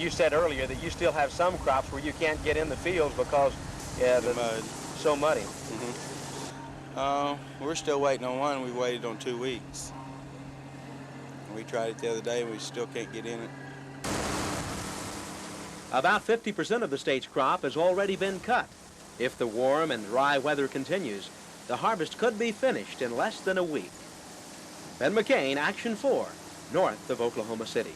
You said earlier that you still have some crops where you can't get in the fields because it's so muddy. We're still waiting on one. We waited on 2 weeks. We tried it the other day and we still can't get in it. About 50% of the state's crop has already been cut. If the warm and dry weather continues, the harvest could be finished in less than a week. Ben McCain, Action 4, north of Oklahoma City.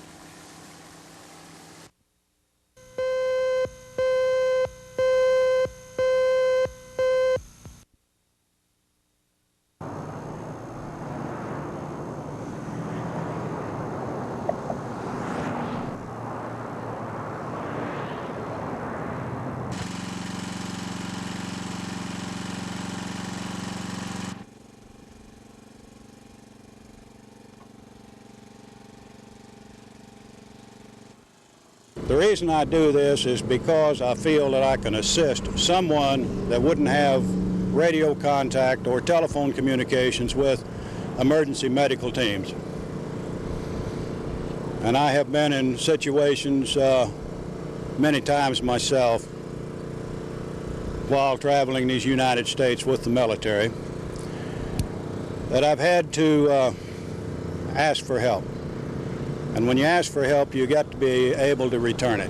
The reason I do this is because I feel that I can assist someone that wouldn't have radio contact or telephone communications with emergency medical teams. And I have been in situations many times myself while traveling these United States with the military that I've had to ask for help. And when you ask for help, you got to be able to return it.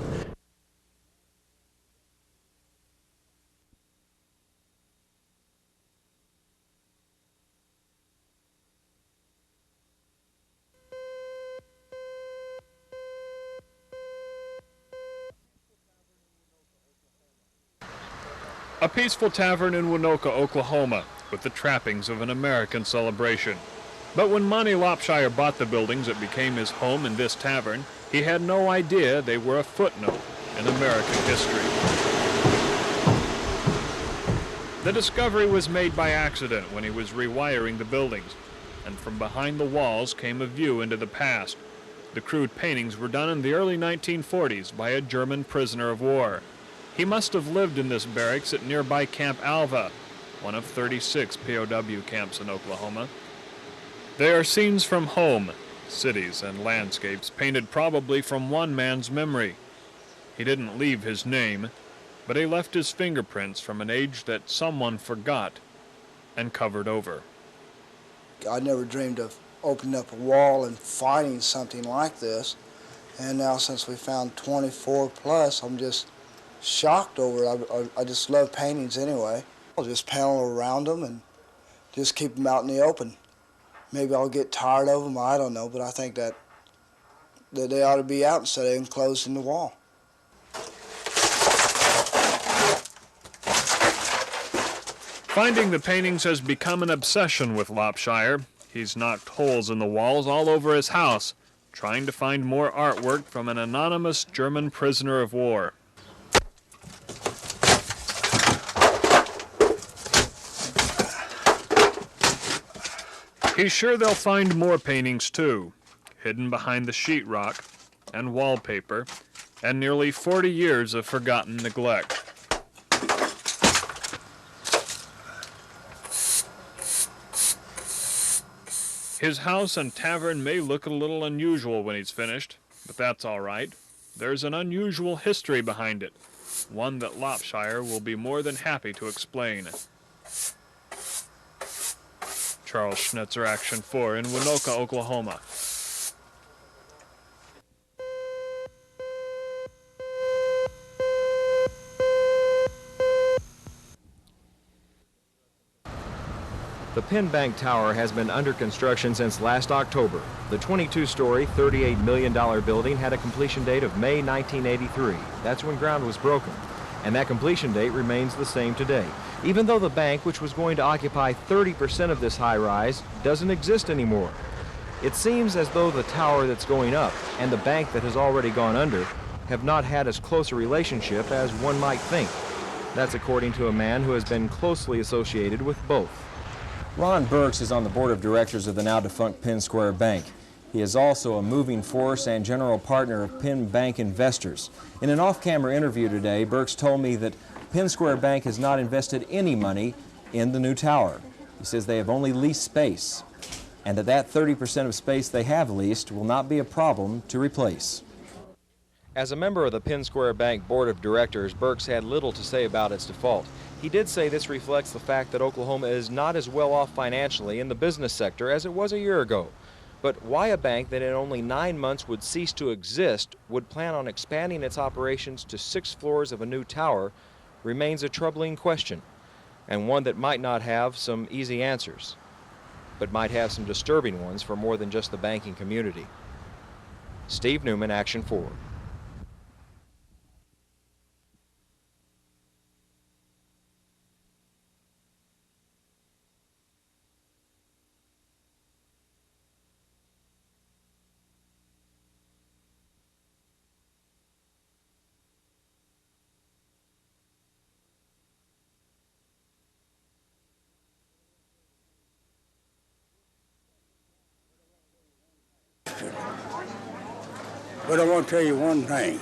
A peaceful tavern in Waynoka, Oklahoma, with the trappings of an American celebration. But when Monty Lopshire bought the buildings that became his home in this tavern, he had no idea they were a footnote in American history. The discovery was made by accident when he was rewiring the buildings, and from behind the walls came a view into the past. The crude paintings were done in the early 1940s by a German prisoner of war. He must have lived in this barracks at nearby Camp Alva, one of 36 POW camps in Oklahoma. They are scenes from home, cities and landscapes painted probably from one man's memory. He didn't leave his name, but he left his fingerprints from an age that someone forgot and covered over. I never dreamed of opening up a wall and finding something like this. And now since we found 24 plus, I'm just shocked over it. I just love paintings anyway. I'll just panel around them and just keep them out in the open. Maybe I'll get tired of them, I don't know, but I think that they ought to be out instead of enclosed in the wall. Finding the paintings has become an obsession with Lopshire. He's knocked holes in the walls all over his house, trying to find more artwork from an anonymous German prisoner of war. He's sure they'll find more paintings too, hidden behind the sheetrock and wallpaper and nearly 40 years of forgotten neglect. His house and tavern may look a little unusual when he's finished, but that's all right. There's an unusual history behind it, one that Lopshire will be more than happy to explain. Charles Schnitzer, Action 4 in Waynoka, Oklahoma. The Penn Bank Tower has been under construction since last October. The 22-story, $38 million building had a completion date of May 1983. That's when ground was broken. And that completion date remains the same today, even though the bank, which was going to occupy 30% of this high-rise, doesn't exist anymore. It seems as though the tower that's going up and the bank that has already gone under have not had as close a relationship as one might think. That's according to a man who has been closely associated with both. Ron Burks is on the board of directors of the now-defunct Penn Square Bank. He is also a moving force and general partner of Penn Bank Investors. In an off-camera interview today, Burks told me that Penn Square Bank has not invested any money in the new tower. He says they have only leased space, and that 30% of space they have leased will not be a problem to replace. As a member of the Penn Square Bank Board of Directors, Burks had little to say about its default. He did say this reflects the fact that Oklahoma is not as well off financially in the business sector as it was a year ago. But why a bank that in only 9 months would cease to exist would plan on expanding its operations to 6 floors of a new tower remains a troubling question, and one that might not have some easy answers, but might have some disturbing ones for more than just the banking community. Steve Newman, Action 4. But I want to tell you one thing.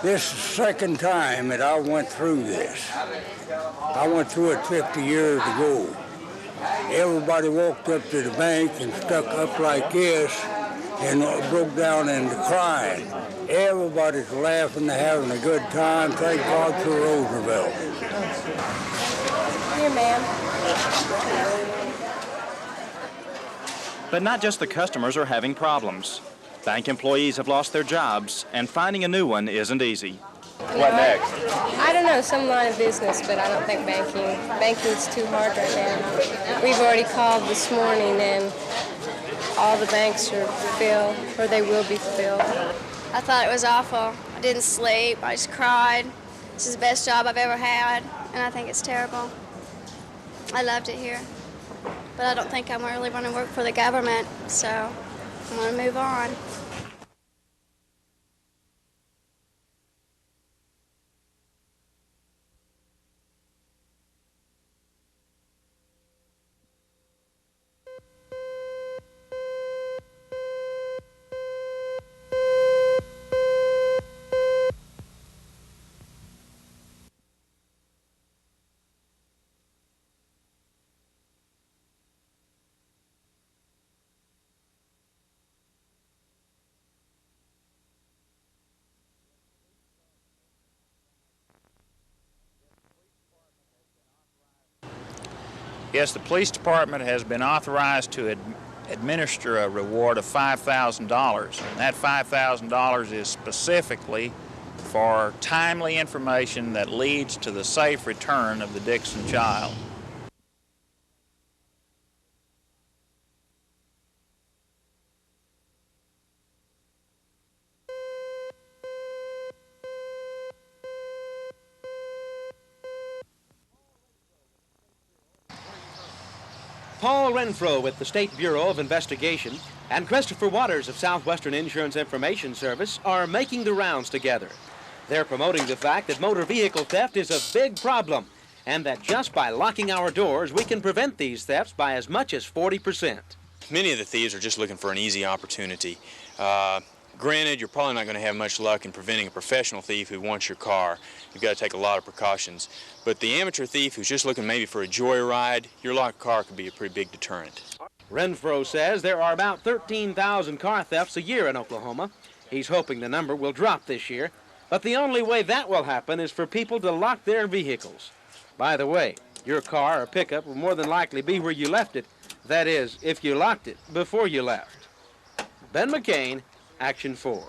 This is the second time that I went through this. I went through it 50 years ago. Everybody walked up to the bank and stuck up like this and broke down into crying. Everybody's laughing, having a good time. Thank God for Roosevelt. Here, ma'am. But not just the customers are having problems. Bank employees have lost their jobs, and finding a new one isn't easy. What next? I don't know, some line of business, but I don't think banking. Banking's too hard right now. We've already called this morning, and all the banks are filled, or they will be filled. I thought it was awful. I didn't sleep. I just cried. This is the best job I've ever had, and I think it's terrible. I loved it here, but I don't think I'm really going to work for the government, so I'm going to move on. Yes, the police department has been authorized to administer a reward of $5,000. And that $5,000 is specifically for timely information that leads to the safe return of the Dixon child. Paul Renfro with the State Bureau of Investigation and Christopher Waters of Southwestern Insurance Information Service are making the rounds together. They're promoting the fact that motor vehicle theft is a big problem and that just by locking our doors, we can prevent these thefts by as much as 40%. Many of the thieves are just looking for an easy opportunity. Granted, you're probably not going to have much luck in preventing a professional thief who wants your car. You've got to take a lot of precautions. But the amateur thief who's just looking maybe for a joyride, your locked car could be a pretty big deterrent. Renfro says there are about 13,000 car thefts a year in Oklahoma. He's hoping the number will drop this year, but the only way that will happen is for people to lock their vehicles. By the way, your car or pickup will more than likely be where you left it. That is, if you locked it before you left. Ben McCain, Action 4.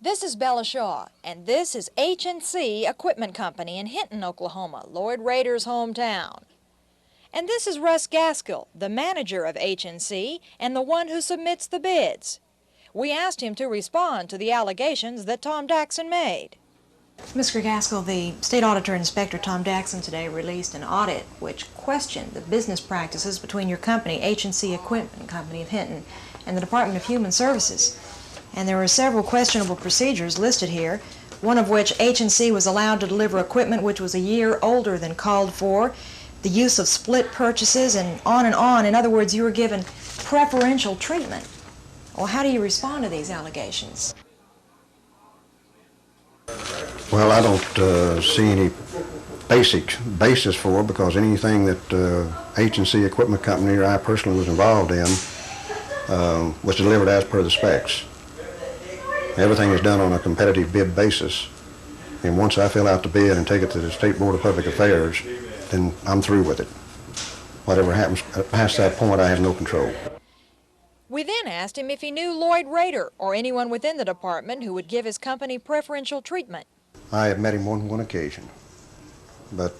This is Bella Shaw, and this is H&C Equipment Company in Hinton, Oklahoma, Lloyd Rader's hometown. And this is Russ Gaskill, the manager of H&C and the one who submits the bids. We asked him to respond to the allegations that Tom Daxon made. Mr. Gaskill, the State Auditor Inspector Tom Daxon today released an audit which questioned the business practices between your company, H&C Equipment Company of Hinton, and the Department of Human Services. And there were several questionable procedures listed here, one of which H&C was allowed to deliver equipment which was a year older than called for, the use of split purchases, and on and on. In other words, you were given preferential treatment. Well, how do you respond to these allegations? Well, I don't see any basis for, because anything that H&C Equipment Company or I personally was involved in was delivered as per the specs. Everything is done on a competitive bid basis, and once I fill out the bid and take it to the State Board of Public Affairs, then I'm through with it. Whatever happens past that point, I have no control. We then asked him if he knew Lloyd Rader or anyone within the department who would give his company preferential treatment. I have met him on one occasion, but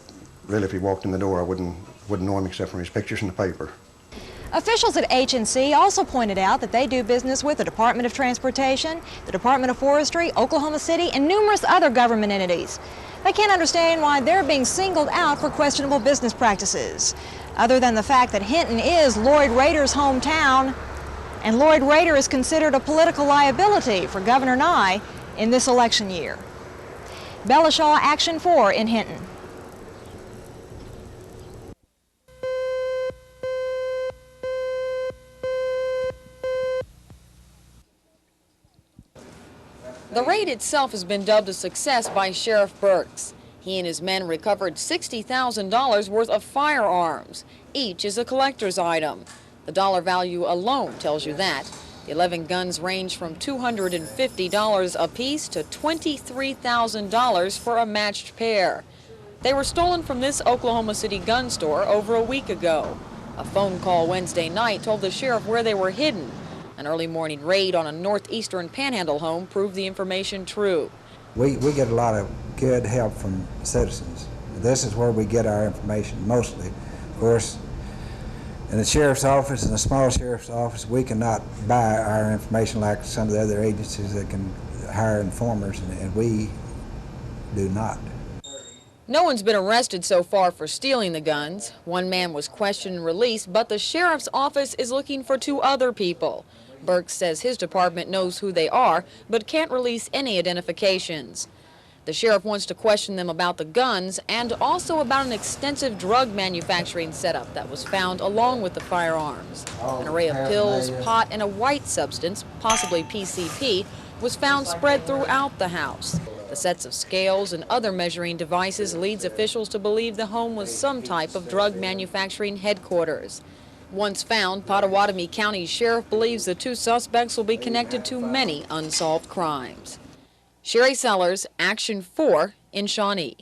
really if he walked in the door, I wouldn't know him except from his pictures in the paper. Officials at H&C also pointed out that they do business with the Department of Transportation, the Department of Forestry, Oklahoma City, and numerous other government entities. They can't understand why they're being singled out for questionable business practices, other than the fact that Hinton is Lloyd Rader's hometown, and Lloyd Rader is considered a political liability for Governor Nye in this election year. Bella Shaw, Action 4 in Hinton. The raid itself has been dubbed a success by Sheriff Burks. He and his men recovered $60,000 worth of firearms. Each is a collector's item. The dollar value alone tells you that. The 11 guns range from $250 apiece to $23,000 for a matched pair. They were stolen from this Oklahoma City gun store over a week ago. A phone call Wednesday night told the sheriff where they were hidden. An early morning raid on a northeastern Panhandle home proved the information true. We get a lot of good help from citizens. This is where we get our information mostly. Of course, in the sheriff's office, in the small sheriff's office, we cannot buy our information like some of the other agencies that can hire informers, and we do not. No one's been arrested so far for stealing the guns. One man was questioned and released, but the sheriff's office is looking for 2 other people. Burks says his department knows who they are, but can't release any identifications. The sheriff wants to question them about the guns and also about an extensive drug manufacturing setup that was found along with the firearms. An array of pills, pot, and a white substance, possibly PCP, was found spread throughout the house. The sets of scales and other measuring devices leads officials to believe the home was some type of drug manufacturing headquarters. Once found, Pottawatomie County Sheriff believes the 2 suspects will be connected to many unsolved crimes. Sherry Sellers, Action 4 in Shawnee.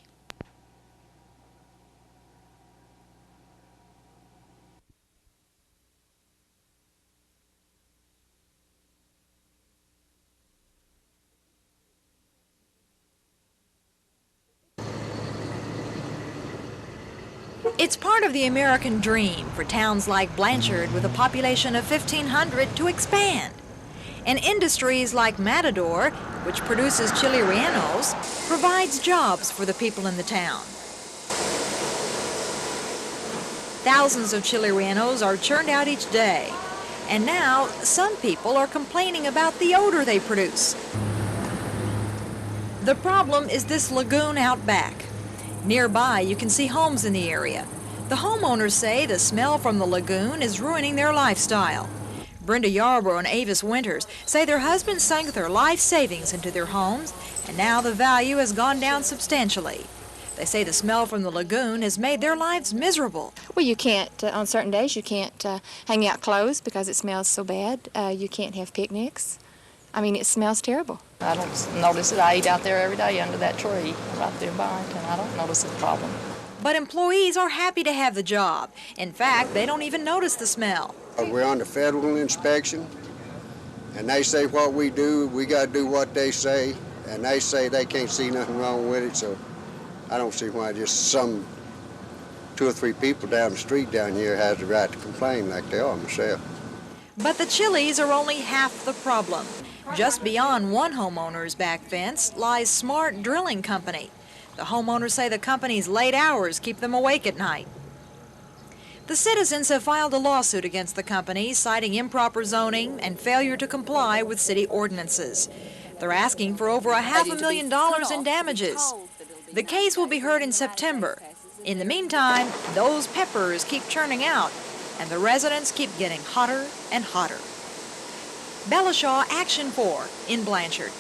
It's part of the American dream for towns like Blanchard with a population of 1,500 to expand. And industries like Matador, which produces chili rellenos, provides jobs for the people in the town. Thousands of chili rellenos are churned out each day. And now, some people are complaining about the odor they produce. The problem is this lagoon out back. Nearby, you can see homes in the area. The homeowners say the smell from the lagoon is ruining their lifestyle. Brenda Yarborough and Avis Winters say their husbands sunk their life savings into their homes, and now the value has gone down substantially. They say the smell from the lagoon has made their lives miserable. Well, you can't, on certain days, you can't hang out clothes because it smells so bad. You can't have picnics. I mean, it smells terrible. I don't notice it. I eat out there every day under that tree right there by it, and I don't notice the problem. But employees are happy to have the job. In fact, they don't even notice the smell. We're under federal inspection, and they say what we do, we got to do what they say, and they say they can't see nothing wrong with it, so I don't see why just some 2 or 3 people down the street down here has the right to complain like they are myself. But the chilies are only half the problem. Just beyond one homeowner's back fence lies Smart Drilling Company. The homeowners say the company's late hours keep them awake at night. The citizens have filed a lawsuit against the company, citing improper zoning and failure to comply with city ordinances. They're asking for over $500,000 in damages. The case will be heard in September. In the meantime, those peppers keep churning out, and the residents keep getting hotter and hotter. Bella Shaw, Action 4 in Blanchard.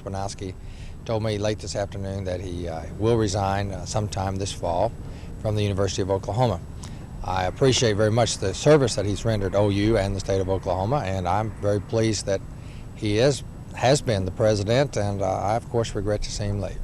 Dr. Banowski told me late this afternoon that he will resign sometime this fall from the University of Oklahoma. I appreciate very much the service that he's rendered OU and the state of Oklahoma, and I'm very pleased that he has been the president, and I, of course, regret to see him leave.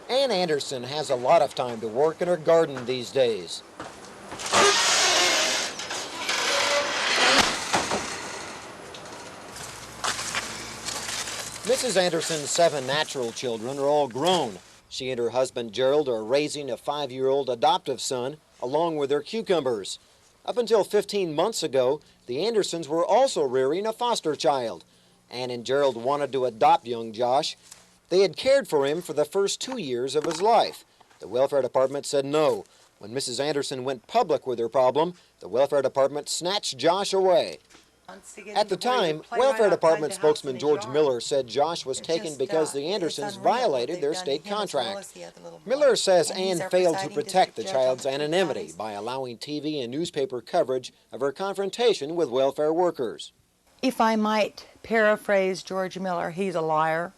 Ann Anderson has a lot of time to work in her garden these days. Mrs. Anderson's 7 natural children are all grown. She and her husband Gerald are raising a 5-year-old adoptive son along with their cucumbers. Up until 15 months ago, the Andersons were also rearing a foster child. Ann and Gerald wanted to adopt young Josh. They had cared for him for the first 2 years of his life. The welfare department said no. When Mrs. Anderson went public with her problem, the welfare department snatched Josh away. At the time, welfare department spokesman George Miller said Josh was taken because the Andersons violated their state contract. Miller says Ann failed to protect the child's anonymity by allowing TV and newspaper coverage of her confrontation with welfare workers. If I might paraphrase George Miller, he's a liar.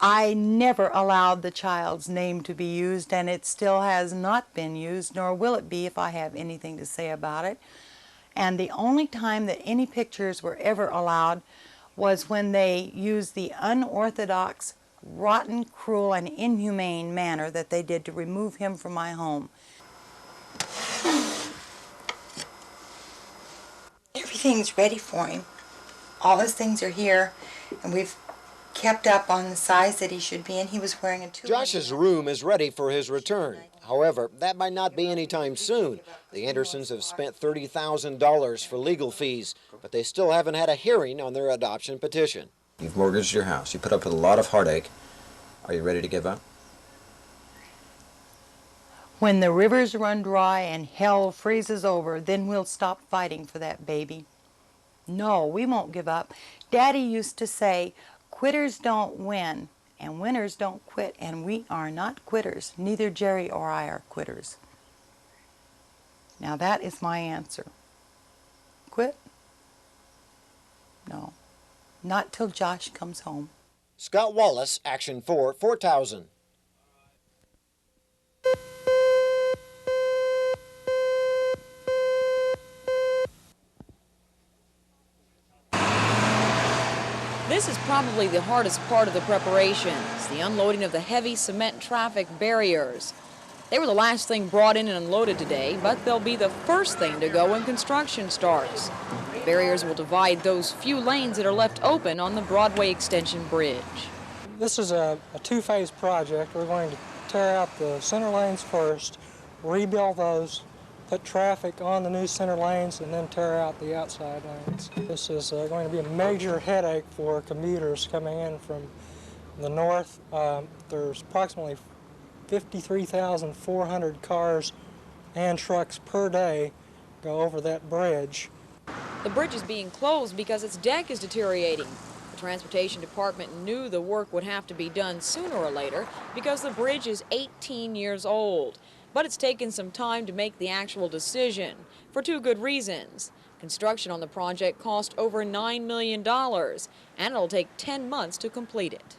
I never allowed the child's name to be used, and it still has not been used, nor will it be if I have anything to say about it. And the only time that any pictures were ever allowed was when they used the unorthodox, rotten, cruel, and inhumane manner that they did to remove him from my home. Everything's ready for him. All his things are here, and we've kept up on the size that he should be in. He was wearing a Josh's room is ready for his return. However, that might not be anytime soon. The Andersons have spent $30,000 for legal fees, but they still haven't had a hearing on their adoption petition. You've mortgaged your house. You put up with a lot of heartache. Are you ready to give up? When the rivers run dry and hell freezes over, then we'll stop fighting for that baby. No, we won't give up. Daddy used to say, quitters don't win, and winners don't quit, and we are not quitters. Neither Jerry or I are quitters. Now that is my answer. Quit? No. Not till Josh comes home. Scott Wallace, Action 4, 4000. This is probably the hardest part of the preparations, the unloading of the heavy cement traffic barriers. They were the last thing brought in and unloaded today, but they'll be the first thing to go when construction starts. The barriers will divide those few lanes that are left open on the Broadway Extension Bridge. This is a two-phase project. We're going to tear out the center lanes first, rebuild those, put traffic on the new center lanes, and then tear out the outside lanes. This is going to be a major headache for commuters coming in from the north. There's approximately 53,400 cars and trucks per day go over that bridge. The bridge is being closed because its deck is deteriorating. The Transportation Department knew the work would have to be done sooner or later because the bridge is 18 years old. But it's taken some time to make the actual decision, for 2 good reasons. Construction on the project cost over $9 million, and it'll take 10 months to complete it.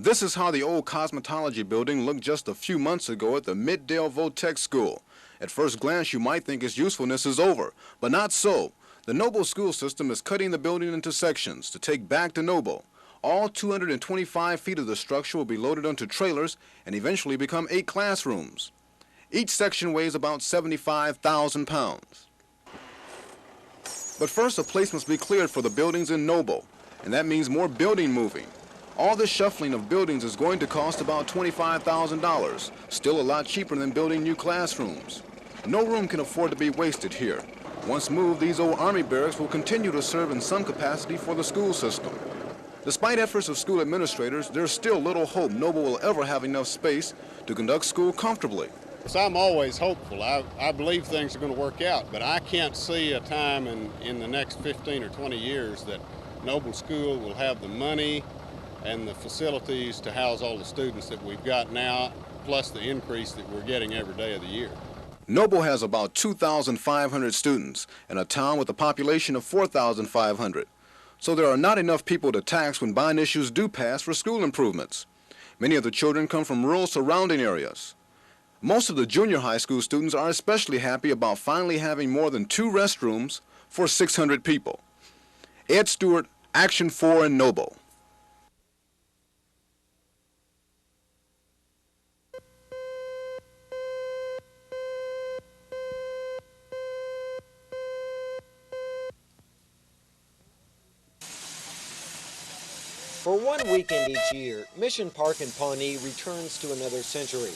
This is how the old cosmetology building looked just a few months ago at the Middale Votech School. At first glance, you might think its usefulness is over, but not so. The Noble school system is cutting the building into sections to take back to Noble. All 225 feet of the structure will be loaded onto trailers and eventually become 8 classrooms. Each section weighs about 75,000 pounds. But first, a place must be cleared for the buildings in Noble, and that means more building moving. All this shuffling of buildings is going to cost about $25,000, still a lot cheaper than building new classrooms. No room can afford to be wasted here. Once moved, these old Army barracks will continue to serve in some capacity for the school system. Despite efforts of school administrators, there's still little hope Noble will ever have enough space to conduct school comfortably. So I'm always hopeful. I believe things are going to work out, but I can't see a time in the next 15 or 20 years that Noble School will have the money and the facilities to house all the students that we've got now, plus the increase that we're getting every day of the year. Noble has about 2,500 students in a town with a population of 4,500. So there are not enough people to tax when bond issues do pass for school improvements. Many of the children come from rural surrounding areas. Most of the junior high school students are especially happy about finally having more than 2 restrooms for 600 people. Ed Stewart, Action 4 in Noble. For one weekend each year, Mission Park in Pawnee returns to another century.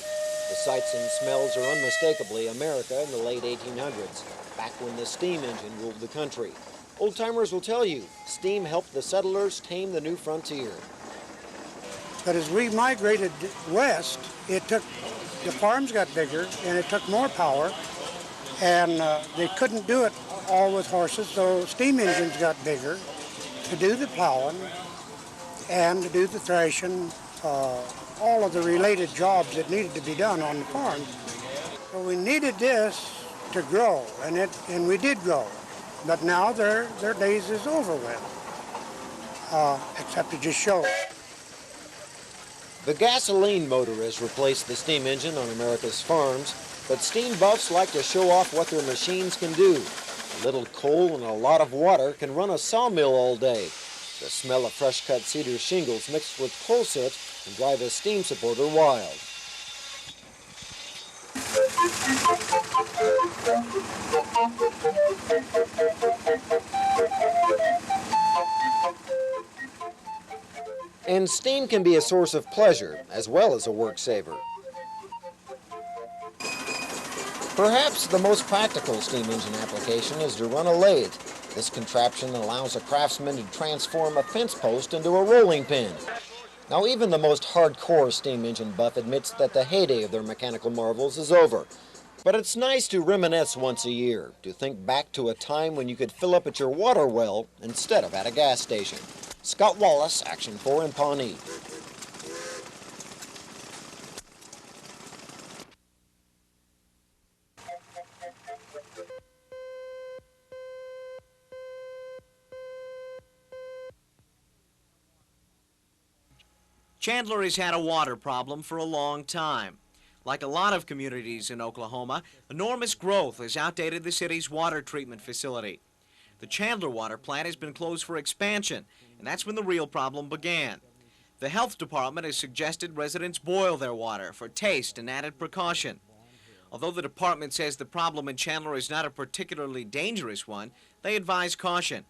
The sights and smells are unmistakably America in the late 1800s, back when the steam engine ruled the country. Old-timers will tell you, steam helped the settlers tame the new frontier. But as we migrated west, the farms got bigger and it took more power, and they couldn't do it all with horses, so steam engines got bigger to do the plowing and to do the thrashing, all of the related jobs that needed to be done on the farm. So we needed this to grow, and we did grow. But now their days is over with, except to just show. The gasoline motor has replaced the steam engine on America's farms, but steam buffs like to show off what their machines can do. A little coal and a lot of water can run a sawmill all day. The smell of fresh-cut cedar shingles mixed with coal soot can drive a steam supporter wild. And steam can be a source of pleasure as well as a work saver. Perhaps the most practical steam engine application is to run a lathe. This contraption allows a craftsman to transform a fence post into a rolling pin. Now, even the most hardcore steam engine buff admits that the heyday of their mechanical marvels is over. But it's nice to reminisce once a year, to think back to a time when you could fill up at your water well instead of at a gas station. Scott Wallace, Action 4 in Pawnee. Chandler has had a water problem for a long time. Like a lot of communities in Oklahoma, enormous growth has outdated the city's water treatment facility. The Chandler water plant has been closed for expansion, and that's when the real problem began. The health department has suggested residents boil their water for taste and added precaution. Although the department says the problem in Chandler is not a particularly dangerous one, they advise caution.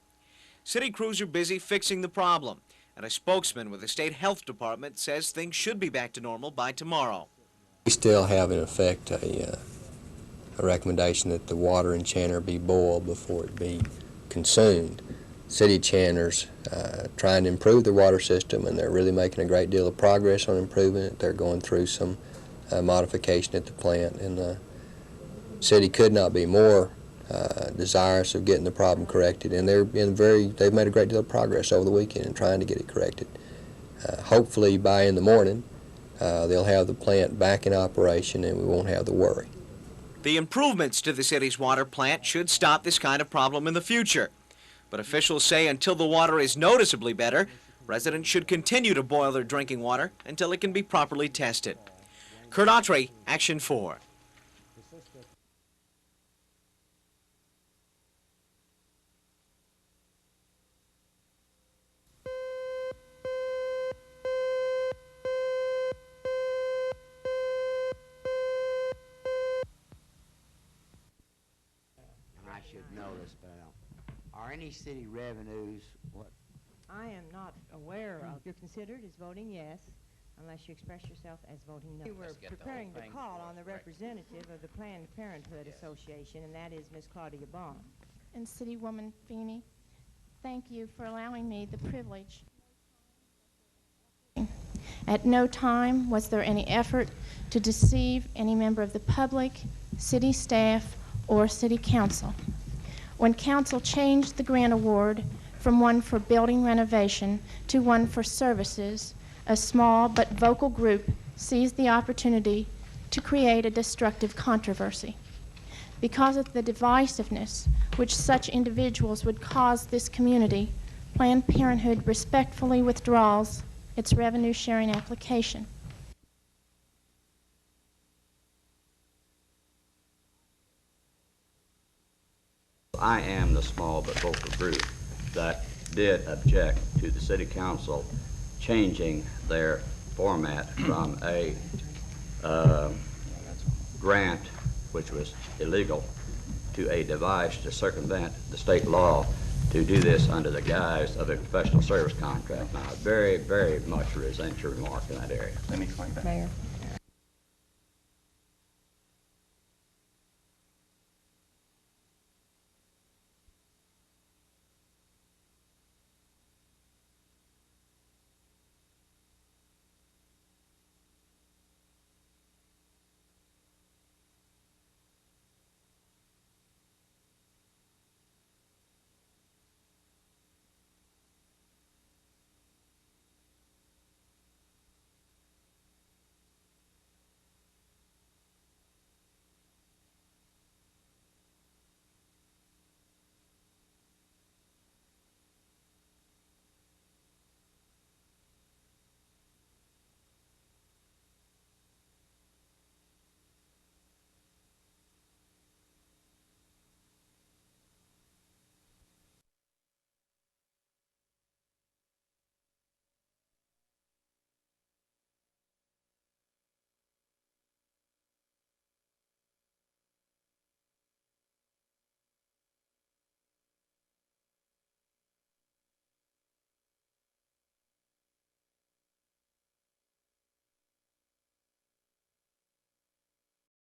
City crews are busy fixing the problem, and a spokesman with the state health department says things should be back to normal by tomorrow. We still have in effect a recommendation that the water in Chandler be boiled before it be consumed. City of Chandler's trying to improve their water system, and they're really making a great deal of progress on improving it. They're going through some modification at the plant, and the city could not be more desirous of getting the problem corrected, and they've made a great deal of progress over the weekend in trying to get it corrected. Hopefully by in the morning they'll have the plant back in operation and we won't have the worry. The improvements to the city's water plant should stop this kind of problem in the future. But officials say until the water is noticeably better, residents should continue to boil their drinking water until it can be properly tested. Kurt Autry, Action 4. Notice, are any city revenues what? I am not aware of. You're considered as voting yes, unless you express yourself as voting no. We were preparing to call on the representative of the Planned Parenthood Association, and that is Ms. Claudia Bond. And City Woman Feeney, thank you for allowing me the privilege. At no time was there any effort to deceive any member of the public, city staff, or city council. When council changed the grant award from one for building renovation to one for services, a small but vocal group seized the opportunity to create a destructive controversy. Because of the divisiveness which such individuals would cause this community, Planned Parenthood respectfully withdraws its revenue-sharing application. I am the small but vocal group that did object to the City Council changing their format from a grant, which was illegal, to a device to circumvent the state law to do this under the guise of a professional service contract. Now, I very, very much resent your remark in that area. Let me explain that. Mayor.